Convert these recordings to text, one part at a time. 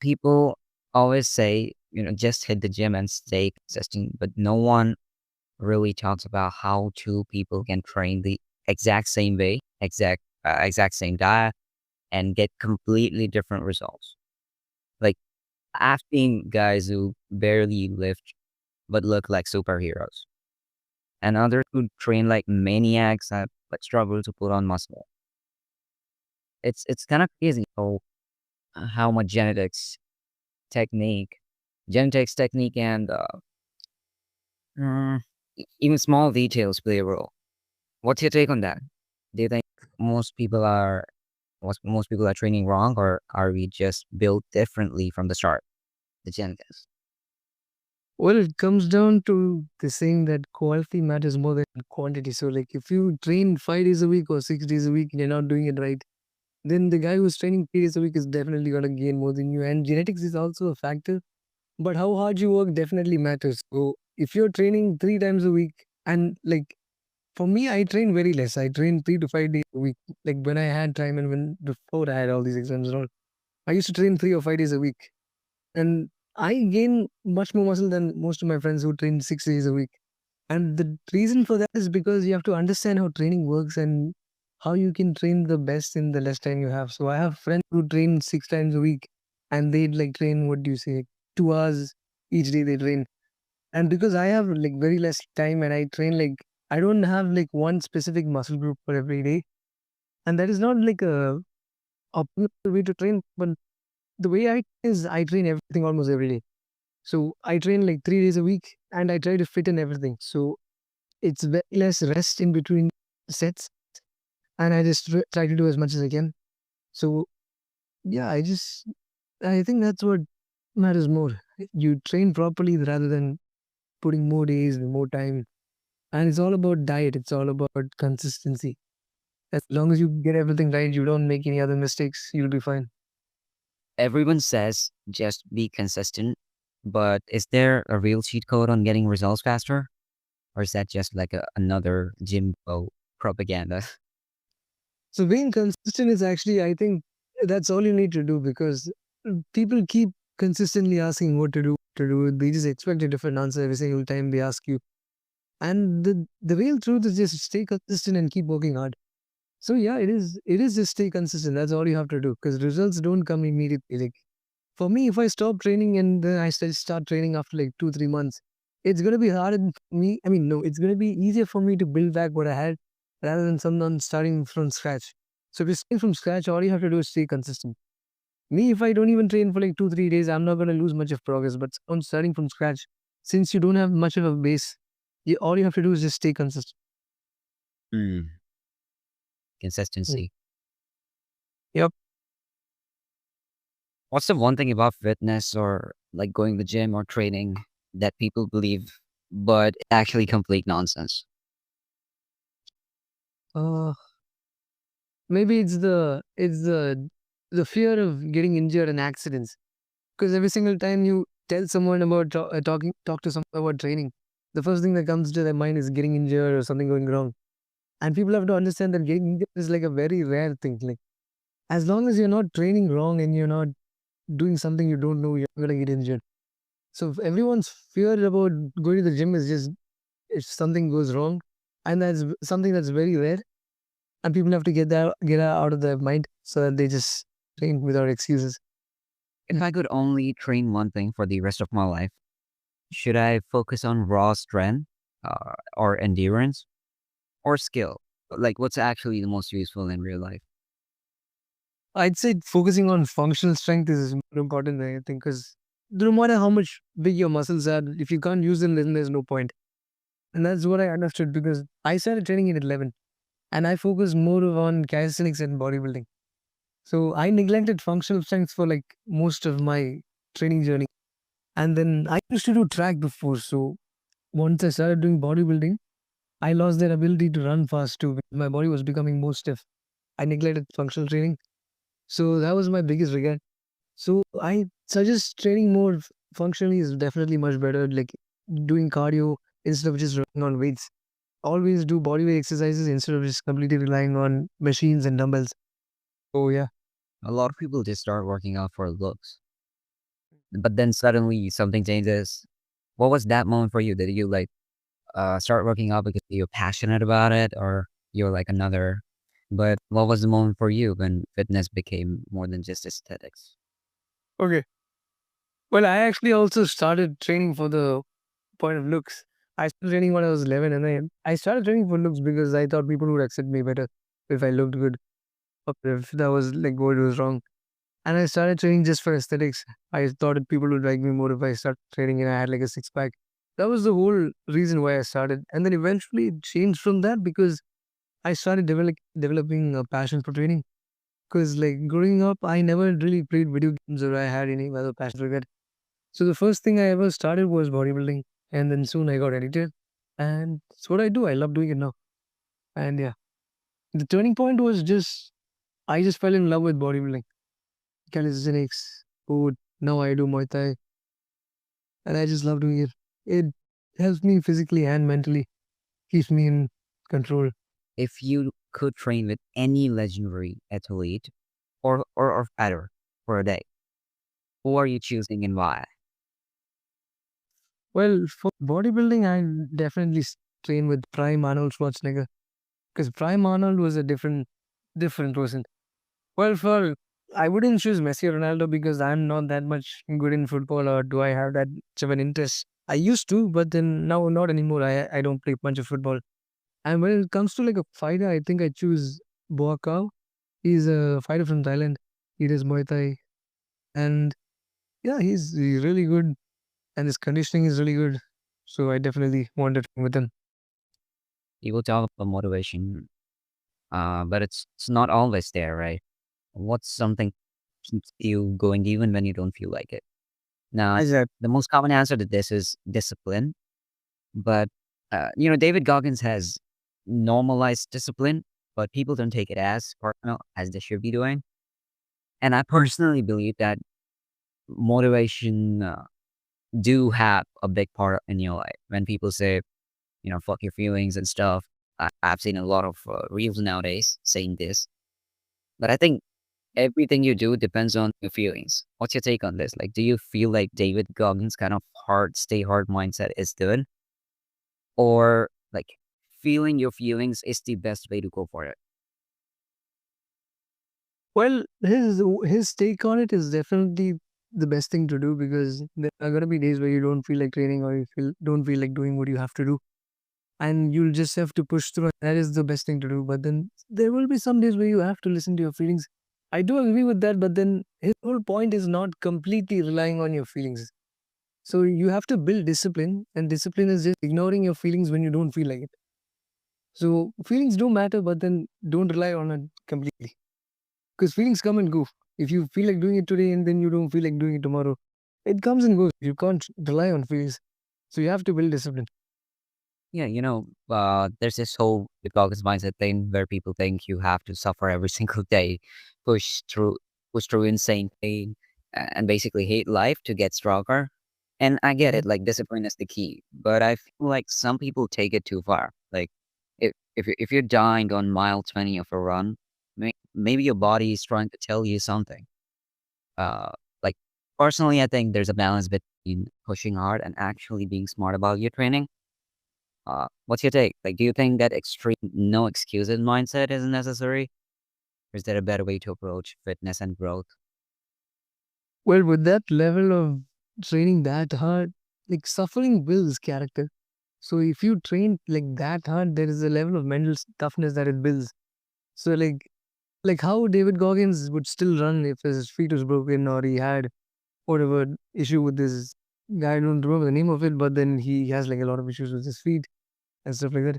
People always say, just hit the gym and stay consistent, but no one really talks about how two people can train the exact same way, exact same diet, and get completely different results. Like I've seen guys who barely lift but look like superheroes, and others who train like maniacs but struggle to put on muscle. It's kind of crazy how much technique, genetics, technique, and mm, even small details play a role. What's your take on that? Do you think most people are most people are training wrong, or are we just built differently from the start? The genetics. Well, it comes down to the saying that quality matters more than quantity. So, like, if you train 5 days a week or 6 days a week and you're not doing it right, then the guy who's training 3 days a week is definitely going to gain more than you. And genetics is also a factor, but how hard you work definitely matters. So, if you're training 3 times a week, and like for me, I train very less. I train 3 to 5 days a week. Like when I had time and when before I had all these exams and all, I used to train 3 or 5 days a week. And I gain much more muscle than most of my friends who train 6 days a week. And the reason for that is because you have to understand how training works and how you can train the best in the less time you have. So I have friends who train 6 times a week and they like train, what do you say, 2 hours each day they train. And because I have like very less time and I train like, I don't have like one specific muscle group for every day. And that is not like a optimal way to train, but the way I is I train everything almost every day. So I train like 3 days a week and I try to fit in everything. So it's very less rest in between sets and I just try to do as much as I can. So yeah, I think that's what matters more. You train properly rather than putting more days and more time. And it's all about diet. It's all about consistency. As long as you get everything right, you don't make any other mistakes, you'll be fine. Everyone says just be consistent, but is there a real cheat code on getting results faster, or is that just like another gym propaganda? So being consistent is actually, I think that's all you need to do because people keep consistently asking what to do, to do. They just expect a different answer every single time they ask you. And the real truth is just stay consistent and keep working hard. So yeah, it is just stay consistent. That's all you have to do because results don't come immediately. Like for me, if I stop training and then I start training after like 2 3 months, it's gonna be harder for me. I mean, no, it's gonna be easier for me to build back what I had rather than someone starting from scratch. So if you're starting from scratch, all you have to do is stay consistent. Me, if I don't even train for like 2 3 days, I'm not gonna lose much of progress. But on starting from scratch, since you don't have much of a base, all you have to do is just stay consistent. Mm, Mm. consistency. Yep. What's the one thing about fitness or like going to the gym or training that people believe, but it's actually complete nonsense? Uh, Maybe it's the fear of getting injured in accidents. Because every single time you tell someone about talk to someone about training, the first thing that comes to their mind is getting injured or something going wrong. And people have to understand that getting injured is like a very rare thing. Like as long as you're not training wrong and you're not doing something you don't know, you're gonna get injured. So if everyone's fear about going to the gym is just if something goes wrong, and that's something that's very rare, and people have to get that out of their mind so that they just train without excuses. If I could only train one thing for the rest of my life, should I focus on raw strength, or endurance, or skill? Like, what's actually the most useful in real life? I'd say focusing on functional strength is more important, I think, because no matter how much big your muscles are, if you can't use them, then there's no point. And that's what I understood because I started training at 11 and I focused more on calisthenics and bodybuilding. So I neglected functional strength for like most of my training journey. And then I used to do track before. So once I started doing bodybuilding, I lost that ability to run fast too. Because my body was becoming more stiff. I neglected functional training. So that was my biggest regret. So I suggest training more functionally is definitely much better. Like doing cardio instead of just running on weights. Always do bodyweight exercises instead of just completely relying on machines and dumbbells. Oh yeah. A lot of people just start working out for looks. but then suddenly something changes. What was that moment for you? Did you like start working out because you're passionate about it, or you're like another? But what was the moment for you when fitness became more than just aesthetics? Okay. Well, I actually also started training for the point of looks. I started training when I was 11, and I started training for looks because I thought people would accept me better if I looked good, or if that was like what was wrong. And I started training just for aesthetics. I thought that people would like me more if I started training and I had like a six pack. That was the whole reason why I started. And then eventually it changed from that because I started developing a passion for training. Because like growing up, I never really played video games or I had any other passions like that. So the first thing I ever started was bodybuilding, and then soon I got addicted, and it's what I do. I love doing it now, and yeah, the turning point was just I just fell in love with bodybuilding, calisthenics, food. Now I do Muay Thai, and I just love doing it. It helps me physically and mentally, keeps me in control. If you could train with any legendary athlete or fighter for a day, who are you choosing and why? Well, for bodybuilding, I definitely train with Prime Arnold Schwarzenegger because Prime Arnold was a different person. Well, for I wouldn't choose Messi or Ronaldo because I'm not that much good in football or do I have that much of an interest. I used to, but then now not anymore. I don't play much of football. And when it comes to like a fighter, I think I choose Boakau. He's a fighter from Thailand. He does Muay Thai. And yeah, he's really good. And his conditioning is really good. So I definitely want to train with him. People talk about motivation, but it's not always there, right? What's something keeps you going even when you don't feel like it? Now, Exactly. the most common answer to this is discipline, but David Goggins has normalized discipline, but people don't take it as personal as they should be doing. And I personally believe that motivation do have a big part in your life. When people say, fuck your feelings and stuff, I've seen a lot of reels nowadays saying this, but I think everything you do depends on your feelings. What's your take on this? Like, do you feel like David Goggins' kind of stay hard mindset is good? Or like feeling your feelings is the best way to go for it? Well, his take on it is definitely the best thing to do because there are gonna be days where you don't feel like training or you don't feel like doing what you have to do, and you'll just have to push through. That is the best thing to do. But then there will be some days where you have to listen to your feelings. I do agree with that, but then his whole point is not completely relying on your feelings. So you have to build discipline, and discipline is just ignoring your feelings when you don't feel like it. So feelings do matter, but then don't rely on it completely. Because feelings come and go. If you feel like doing it today and then you don't feel like doing it tomorrow, it comes and goes. You can't rely on feelings. So you have to build discipline. Yeah, there's this whole Goggins mindset thing where people think you have to suffer every single day, push through, push through insane pain, and basically hate life to get stronger. And I get Mhm. it, like discipline is the key, but I feel like some people take it too far. Like, if you're dying on mile 20 of a run, maybe your body is trying to tell you something. Uh, like personally, I think there's a balance between pushing hard and actually being smart about your training. What's your take? Like, do you think that extreme no excuses mindset is necessary? Or is there a better way to approach fitness and growth? Well, with that level of training that hard, like suffering builds character. So if you train like that hard, there is a level of mental toughness that it builds. So like how David Goggins would still run if his feet was broken or he had whatever issue with this guy. I don't remember the name of it, but then he has like a lot of issues with his feet and stuff like that.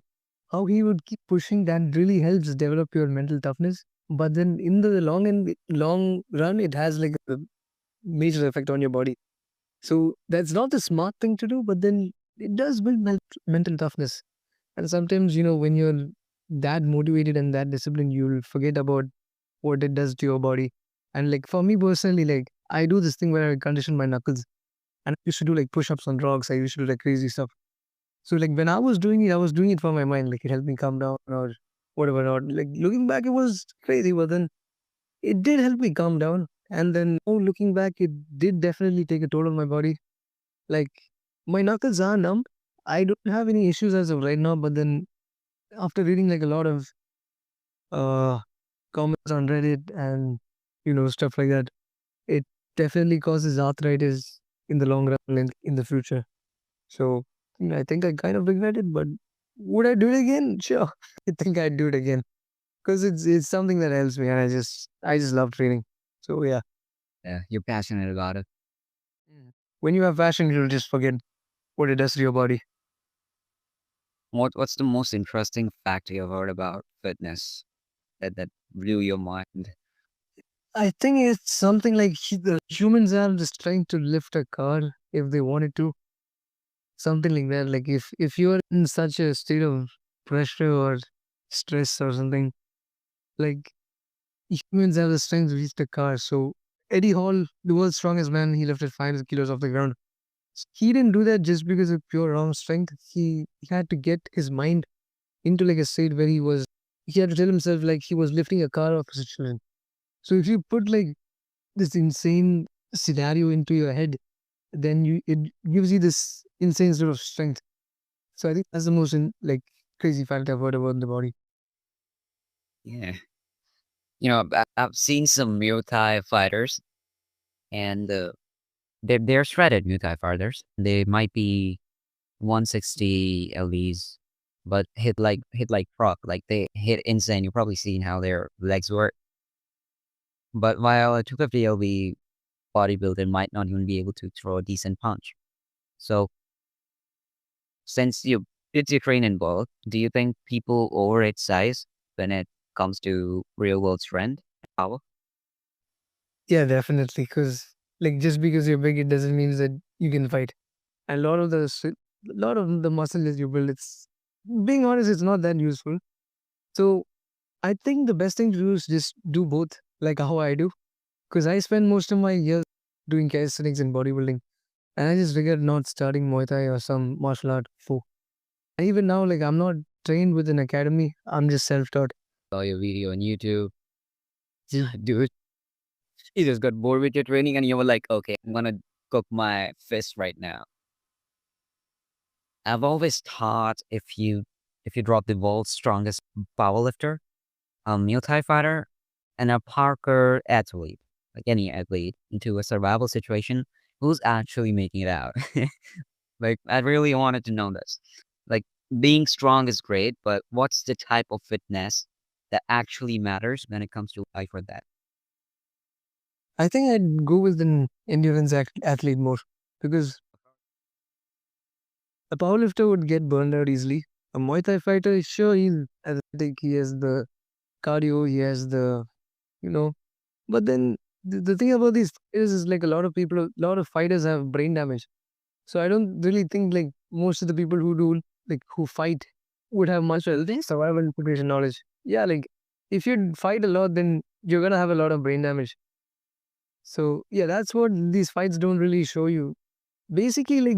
How he would keep pushing that really helps develop your mental toughness. But then in the long run, it has like a major effect on your body. So that's not the smart thing to do, but then it does build mental toughness. And sometimes, when you're that motivated and that disciplined, you'll forget about what it does to your body. And like for me personally, like I do this thing where I condition my knuckles and I used to do like push ups on rocks. I used to do like crazy stuff. So like when I was doing it, I was doing it for my mind. Like it helped me calm down or whatever. Or like looking back, it was crazy, but then it did help me calm down. And then now looking back, it did definitely take a toll on my body. Like my knuckles are numb. I don't have any issues as of right now, but then after reading like a lot of uh comments on Reddit and stuff like that, it definitely causes arthritis in the long run and in the future. So I think I kind of regret it, but would I do it again? Sure, I think I'd do it again because it's something that helps me, and I just love training. So yeah. Yeah, you're passionate about it. Mm. When you have passion, you'll just forget what it does to your body. What's the most interesting fact you've heard about fitness that blew your mind? I think it's something like the humans are just trying to lift a car if they wanted to, something like that. Like if you are in such a state of pressure or stress or something, like humans have the strength to reach the car. So Eddie Hall, the world's strongest man, he lifted 500 kilos off the ground. He didn't do that just because of pure arm strength. He had to get his mind into like a state where he had to tell himself like he was lifting a car off a ceiling. So if you put like this insane scenario into your head, then it gives you this insane sort of strength. So I think that's the most like crazy fact I've heard about the body. Yeah. I've seen some Muay Thai fighters, and they're shredded Muay Thai fighters. They might be 160 LEs, but hit like truck, like they hit insane. You've probably seen how their legs work. But while a 250 LB bodybuilder might not even be able to throw a decent punch. So since you train in both, do you think people overrate size when it comes to real world strength power? Yeah, definitely. Because like just because you're big, it doesn't mean that you can fight. And a lot of the muscle that you build, it's being honest, it's not that useful. So I think the best thing to do is just do both, like how I do. Because I spent most of my years doing calisthenics and bodybuilding, and I just regret not starting Muay Thai or some martial art before. And even now, like I'm not trained with an academy. I'm just self-taught. Saw your video on YouTube. Dude, you just got bored with your training and you were like, okay, I'm gonna cook my fist right now. I've always thought if you drop the world's strongest powerlifter, a Muay Thai fighter, and a parkour athlete, like any athlete, into a survival situation, who's actually making it out? Like, I really wanted to know this. Like, being strong is great, but what's the type of fitness that actually matters when it comes to life or that? I think I'd go with an endurance athlete more because a powerlifter would get burned out easily. A Muay Thai fighter, sure, he's athletic, he has the cardio, he has the, you know, but then the thing about these fighters is like a lot of fighters have brain damage. So I don't really think like most of the people who do like who fight would have much of the survival information knowledge. Yeah, like if you fight a lot, then you're gonna have a lot of brain damage. So yeah, that's what these fights don't really show you. Basically, like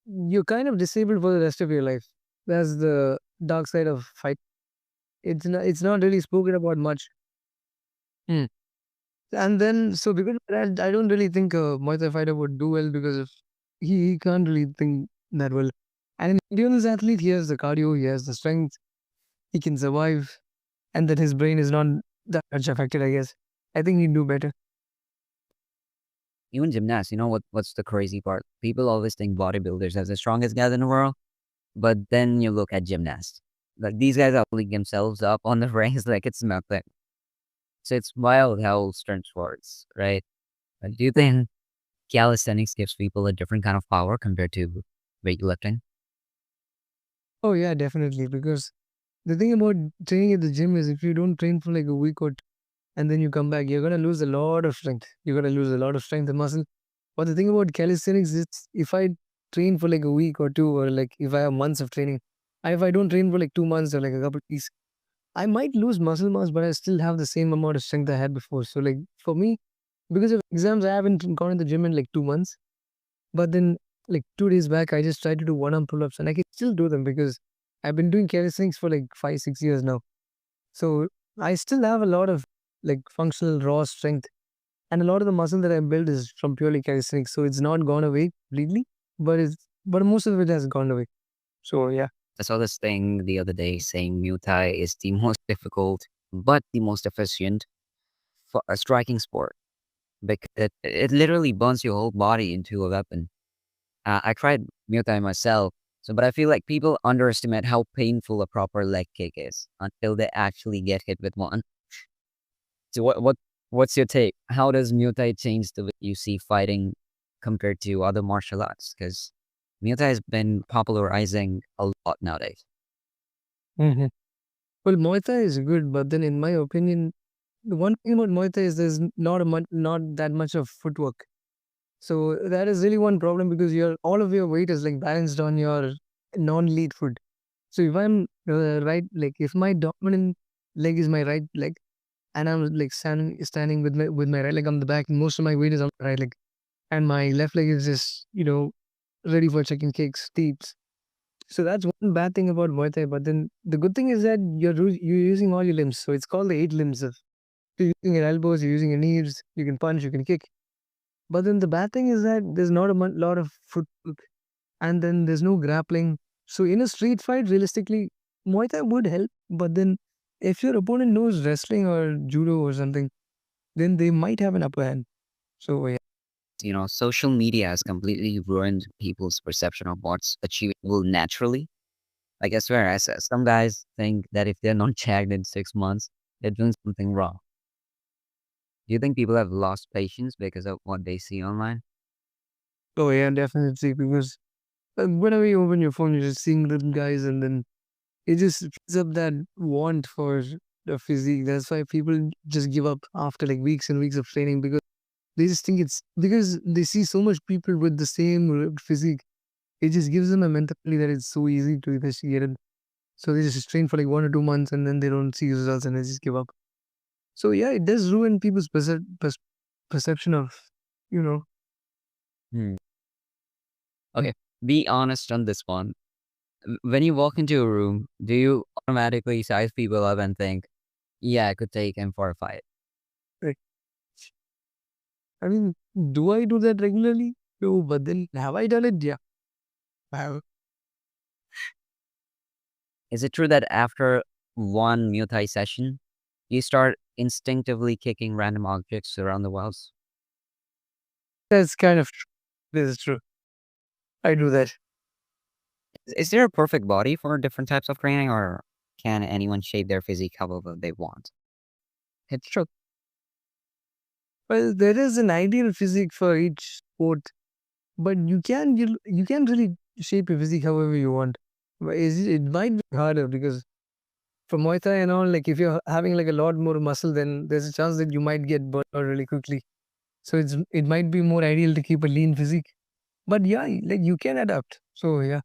you're kind of disabled for the rest of your life. That's the dark side of fight. It's not really spoken about much. Hmm. And then so because of that, I don't really think a Muay Thai fighter would do well because of he can't really think that well. And an endurance athlete, he has the cardio, he has the strength, he can survive, and then his brain is not that much affected. I guess I think he'd do better. Even gymnasts, what's the crazy part? People always think bodybuilders are the strongest guys in the world, but then you look at gymnasts. Like these guys are pulling themselves up on the rings like it's nothing. So it's wild how strength works, right? Do you think calisthenics gives people a different kind of power compared to weightlifting? Oh yeah, definitely. Because the thing about training at the gym is if you don't train for like a week or two, and then you come back, you're gonna lose a lot of strength. You're gonna lose a lot of strength and muscle. But the thing about calisthenics is if I train for like a week or two, or like if I have months of training, if I don't train for like 2 months or like a couple of weeks, I might lose muscle mass, but I still have the same amount of strength I had before. So like for me, because of exams, I haven't gone to the gym in like 2 months. But then like 2 days back, I just tried to do one arm pull ups and I can still do them because I've been doing calisthenics for like 5, 6 years now. So I still have a lot of like functional raw strength. And a lot of the muscle that I built is from purely calisthenics, so it's not gone away completely, but most of it has gone away. So yeah. I saw this thing the other day saying Muay Thai is the most difficult, but the most efficient for a striking sport because it literally burns your whole body into a weapon. I tried Muay Thai myself, but I feel like people underestimate how painful a proper leg kick is until they actually get hit with one. So what's your take? How does Muay Thai change the way you see fighting compared to other martial arts? Because Muay Thai has been popularizing a lot nowadays. Mhm. Well, Muay Thai is good, but then in my opinion, the one thing about Muay Thai is there's not that much of footwork. So that is really one problem because your all of your weight is like balanced on your non-lead foot. So if I'm right, like if my dominant leg is my right leg, and I'm like standing with my right leg on the back, and most of my weight is on my right leg, and my left leg is just ready for checking kicks, teeps. So that's one bad thing about Muay Thai. But then the good thing is that you're using all your limbs. So it's called the eight limbs of. You're using your elbows, you're using your knees, you can punch, you can kick. But then the bad thing is that there's not a lot of footwork, and then there's no grappling. So in a street fight, realistically, Muay Thai would help. But then if your opponent knows wrestling or judo or something, then they might have an upper hand. So yeah. Social media has completely ruined people's perception of what's achievable naturally. Like, I swear, some guys think that if they're not jacked in 6 months, they're doing something wrong. Do you think people have lost patience because of what they see online? Oh yeah, definitely. Because whenever you open your phone, you're just seeing little guys, and then it just fills up that want for the physique. That's why people just give up after like weeks and weeks of training because they just think it's because they see so much people with the same ripped physique. It just gives them a mentality that it's so easy to eventually get it. So they just train for like 1 or 2 months and then they don't see results and they just give up. So yeah, it does ruin people's perception of, you know, Hmm. Okay, be honest on this one. When you walk into a room, do you automatically size people up and think, yeah, I could take him for a fight? like, I mean, do I do that regularly? No, but then have I done it? Yeah, I have. Is it true that after one Muay Thai session, you start instinctively kicking random objects around the walls? That's kind of true. This is true. I do that. Is there a perfect body for different types of training, or can anyone shape their physique however they want? It's true. Well, there is an ideal physique for each sport, but you can really shape your physique however you want. But it might be harder because for Muay Thai and all, like if you're having like a lot more muscle, then there's a chance that you might get burnt out really quickly. So it might be more ideal to keep a lean physique. But yeah, like you can adapt. So yeah.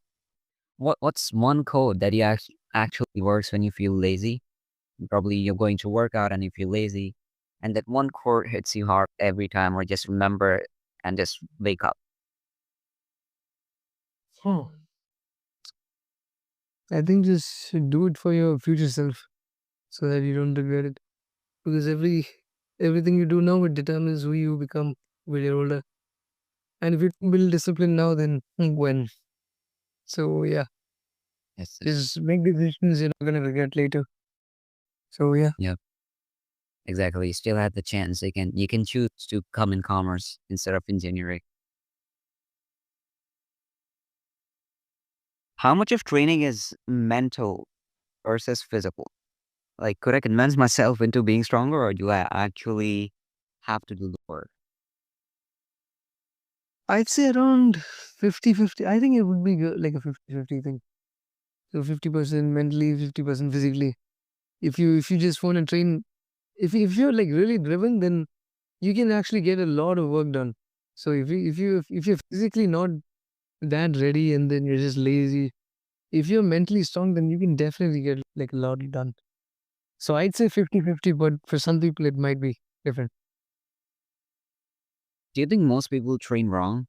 What's one code that actually works when you feel lazy? Probably you're going to work out and you feel lazy, and that one chord hits you hard every time, or just remember it and just wake up. Hmm. I think just do it for your future self so that you don't regret it. Because everything you do now it determines who you become when you're older. And if you don't build discipline now, then when? So yeah, Yes. just make decisions you're not gonna regret later. So yeah. Yeah, exactly. You still have the chance. You can choose to come in commerce instead of engineering. How much of training is mental versus physical? Like, could I convince myself into being stronger, or do I actually have to do the work? I'd say around 50-50. I think it would be good, like a 50-50 thing. So 50% mentally, 50% physically. If you just want to train, if you're like really driven, then you can actually get a lot of work done. So if you're physically not that ready and then you're just lazy, if you're mentally strong, then you can definitely get like a lot done. So I'd say 50-50, but for some people it might be different. Do you think most people train wrong?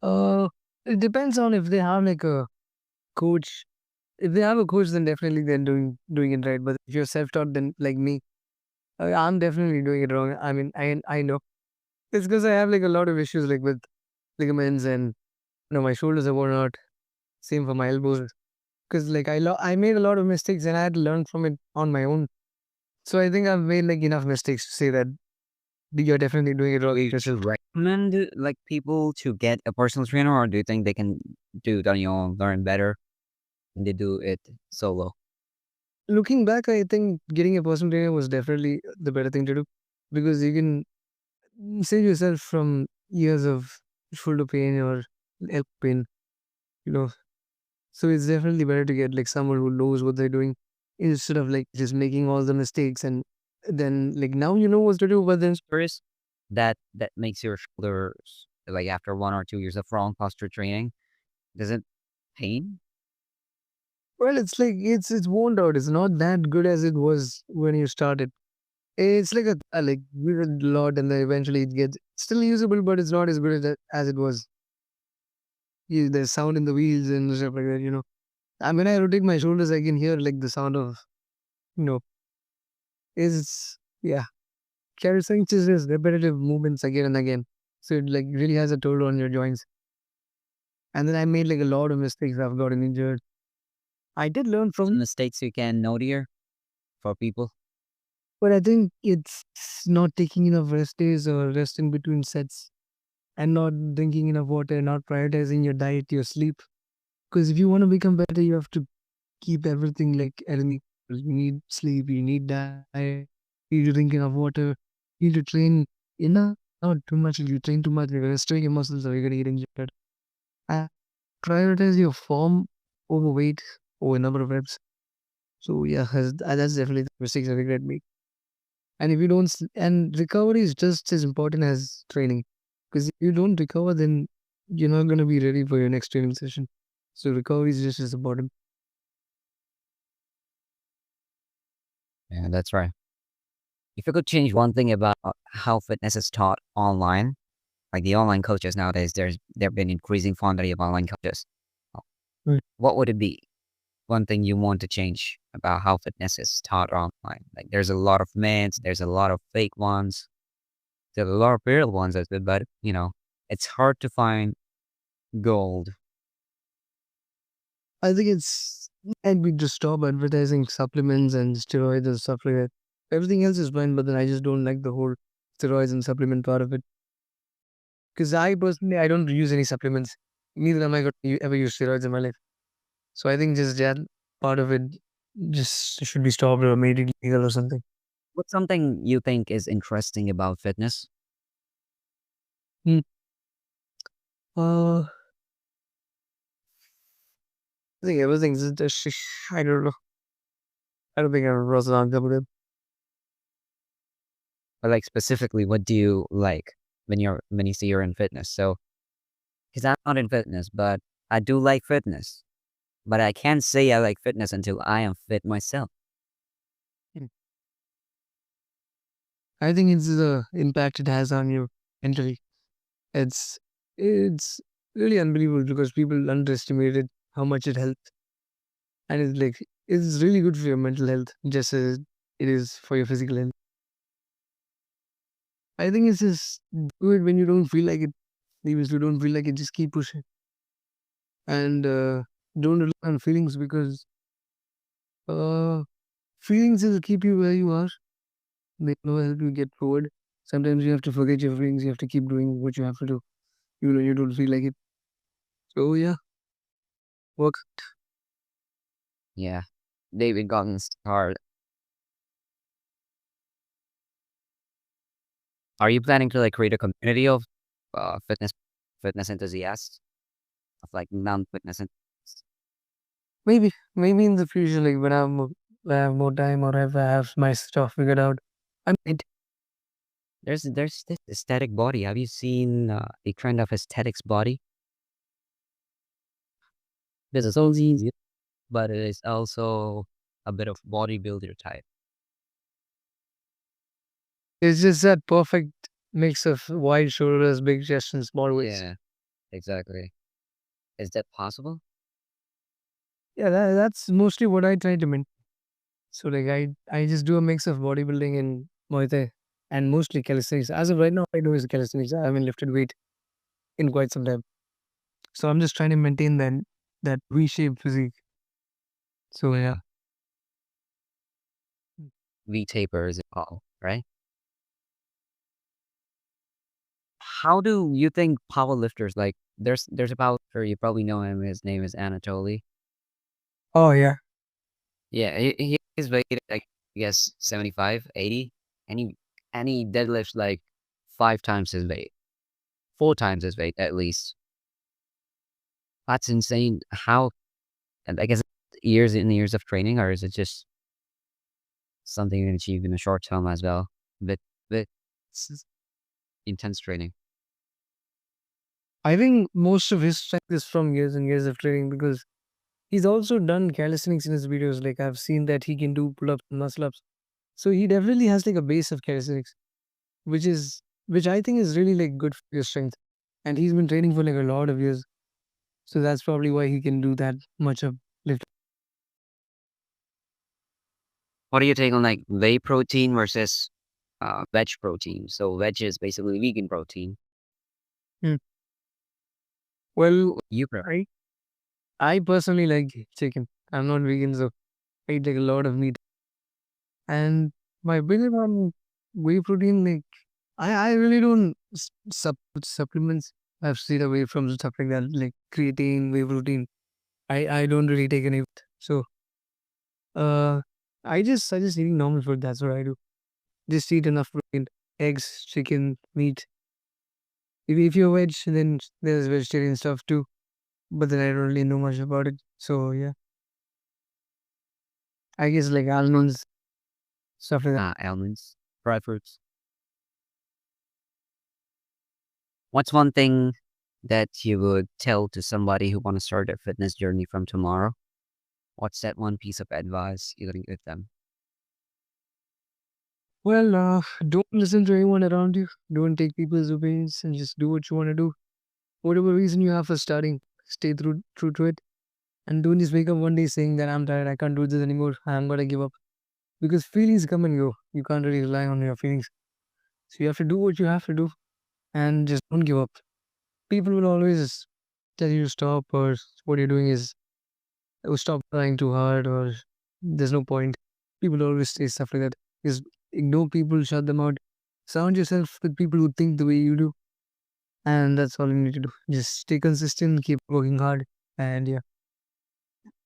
Uh, it depends on if they have like a coach. If they have a coach, then definitely they're doing it right. But if you're self-taught, then like me, I'm definitely doing it wrong. I mean, I know it's because I have like a lot of issues like with ligaments and my shoulders are worn out. Same for my elbows. Because like I made a lot of mistakes and I had to learn from it on my own. So I think I've made like enough mistakes to say that you're definitely doing it wrong. Do you recommend like people to get a personal trainer, or do you think they can do it on your own, learn better, and they do it solo? Looking back, I think getting a personal trainer was definitely the better thing to do because you can save yourself from years of shoulder pain or elbow pain, you know. So it's definitely better to get like someone who knows what they're doing instead of like just making all the mistakes and then like now you know what to do, but then First, that makes your shoulders like after 1 or 2 years of wrong posture training, does it pain? well, it's like it's worn out. It's not that good as it was when you started. It's like a like we did a lot, and then eventually it gets still usable, but it's not as good as it was. There's sound in the wheels and stuff like that. And when I rotate my shoulders, I can hear like the sound of you know is yeah. Carrying just repetitive movements again and again. So it like really has a toll on your joints. And then I made like a lot of mistakes. I've gotten injured. I did learn Some from, mistakes you can note here for people. but I think it's not taking enough rest days or rest in between sets and not drinking enough water, not prioritizing your diet, your sleep. Because if you want to become better, you have to keep everything like enemy. You need sleep, you need diet, you need to drink enough water, you need to train enough, not too much. If you train too much, you're going to strain your muscles or you're going to get injured. And prioritize your form over weight over number of reps. So yeah, that's definitely the mistakes I regret making. And if you don't, and recovery is just as important as training. Because if you don't recover, then you're not going to be ready for your next training session. So recovery is just as important. Yeah, that's right. If you could change one thing about how fitness is taught online, like the online coaches nowadays, there have been increasing quantity of online coaches. Right. What would it be? One thing you want to change about how fitness is taught online? Like there's a lot of myths, there's a lot of fake ones, there's a lot of real ones as well, but it's hard to find gold. I think and we just stop advertising supplements and steroids and stuff like that. Everything else is fine, but then I just don't like the whole steroids and supplement part of it. Because I personally, I don't use any supplements. Neither am I going to ever use steroids in my life. So I think just that part of it just should be stopped or made illegal or something. What's something you think is interesting about fitness? Hmm. I think everything's just, I don't know. I don't think I was on top of it. Or like specifically, what do you like when you see you're in fitness? So, because I'm not in fitness, but I do like fitness. But I can't say I like fitness until I am fit myself. Hmm. I think it's the impact it has on you mentally. It's it's really unbelievable because people underestimated how much it helped, and it's like it's really good for your mental health, just as it is for your physical health. I think it's just good when you don't feel like it. Even if you don't feel like it, just keep pushing and don't rely on feelings because uh, feelings will keep you where you are. They will help you get forward. Sometimes you have to forget your feelings. You have to keep doing what you have to do. Even when you don't feel like it. So yeah, work. Yeah, David Goggins hard. Are you planning to like create a community of fitness enthusiasts, of like non-fitness enthusiasts? Maybe in the future, like when I have more time or if I have my stuff figured out, I might. There's this aesthetic body. Have you seen the trend of aesthetics body? This is so easy, but it is also a bit of bodybuilder type. It's just that perfect mix of wide shoulders, big chest, and small waist. Yeah, exactly. Is that possible? Yeah, that's mostly what I try to maintain. So like I just do a mix of bodybuilding and Muay Thai, and mostly calisthenics. As of right now, I do is calisthenics. I haven't lifted weight in quite some time. So I'm just trying to maintain that V-shaped physique. So yeah. V-taper is it called, right? How do you think powerlifters like there's a powerlifter, you probably know him, his name is Anatoly. Oh yeah. Yeah, he's weight like I guess 75, 80, and he deadlifts like 5 times his weight, 4 times his weight at least. That's insane. How and I guess years and years of training, or is it just something you can achieve in a short time as well? But intense training. I think most of his strength is from years and years of training because he's also done calisthenics in his videos. Like I've seen that he can do pull-ups and muscle-ups. So he definitely has like a base of calisthenics, which I think is really like good for your strength. And he's been training for like a lot of years. So that's probably why he can do that much of lift. What do you take on like whey protein versus veg protein? So veg is basically vegan protein. Hmm. Well, You prefer? I personally like chicken. I'm not vegan, so I eat like a lot of meat. And my opinion on whey protein, like I really don't supplements. I've stayed away from stuff like that, like creatine, whey protein. I don't really take any of it. So uh I just eating normal food. That's what I do. Just eat enough protein, eggs, chicken, meat. If you're veg, then there's vegetarian stuff too. But then I don't really know much about it. So yeah, I guess like almonds, stuff like that. Almonds, dry fruits. What's one thing that you would tell to somebody who want to start their fitness journey from tomorrow? What's that one piece of advice you're gonna give them? Well, don't listen to anyone around you. Don't take people's opinions and just do what you want to do. Whatever reason you have for starting, stay true to it. And don't just wake up one day saying that I'm tired, I can't do this anymore, I'm gonna give up. Because feelings come and go. You can't really rely on your feelings. So you have to do what you have to do and just don't give up. People will always tell you to stop or what you're doing is oh, stop trying too hard or there's no point. People always say stuff like that. Just ignore people, shut them out. Surround yourself with people who think the way you do. And that's all you need to do. Just stay consistent, keep working hard, and yeah.